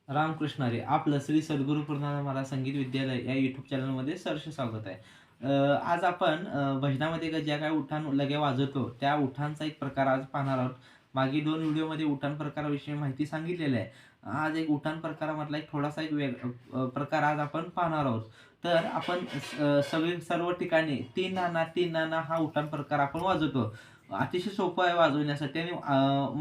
रामकृष्ण हरी. आपलं श्री सद्गुरू पूर्णानंद महाराज संगीत विद्यालय या यूट्यूब चॅनलमध्ये सहर्ष स्वागत आहे. आज आपण भजनामध्ये ज्या काही उठाण लगे वाजवतो त्या उठाणचा एक प्रकार आज पाहणार आहोत. मागील 2 व्हिडिओमध्ये उठाण प्रकाराविषयी माहिती सांगितलेली आहे. आज एक उठाण प्रकारामधला एक थोडासा एक प्रकार आज आपण पाहणार आहोत. तर आपण सर्व ठिकाणी तीन नाना तीन नाना हा उठाण प्रकार आपण वाजवतो. अतिशय सोपं आहे वाजवण्यासाठी आणि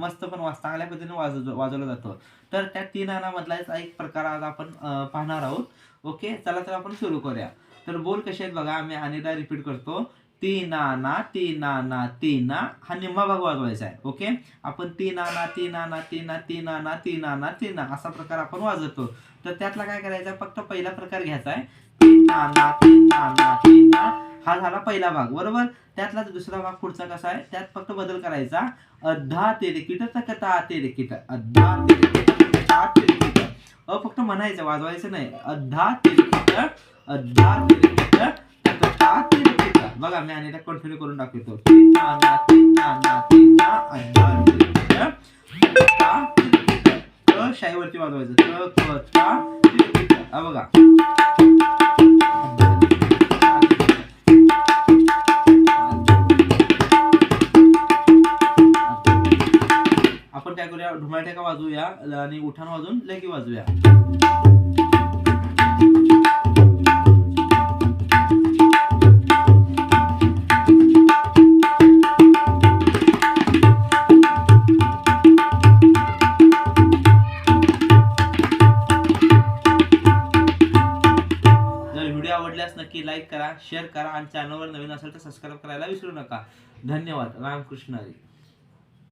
मस्त पण चांगल्या पद्धतीने वाजवला जातो. तर त्या तीन नानामधलाच एक प्रकार आज आपण पाहणार आहोत. ओके, चला तर आपण सुरू करूया. तर बोल कसे आहेत बघा, आम्ही अनेकदा रिपीट करतो. ती नाना ती नाना ती ना, हा निम्मा भाग वाजवायचा आहे. ओके, आपण ती नाना ती नाना ती ना ती नाना ती नाना ती ना असा प्रकार आपण वाजवतो. तर त्यातला काय करायचं, फक्त पहिला प्रकार घ्यायचा आहे. ती नाना ती नाना ती ना, हा झाला पहिला भाग, बरोबर. त्यातलाच दुसरा भाग पुढचा कसा आहे, त्यात फक्त बदल करायचा. अद्धा तिरकिट तकता तिरकिट, अद्धा तिरकिट तकता तिरकिट. फक्त म्हणायचं, वाजवायचं नाही. अद्धा तिरकिट अद्धा तिरकिट तकता तिरकिट. बघा, मी आणि कंटिन्यू करून दाखवतो. तीन नाना तीन नाना तीन ना, अद्धा तिरकिट तकता तिरकिट. क शाईवरती वाजवायचं. तकता तिरकिट. बघा, आपण काय करूया, ढुमाळठेका वाजवूया आणि उठाण वाजवून लगी वाजवूया. जर व्हिडिओ आवडल्यास नक्की लाईक करा, शेअर करा आणि चॅनलवर नवीन असेल तर सबस्क्राईब करायला विसरू नका. धन्यवाद. रामकृष्ण हरी.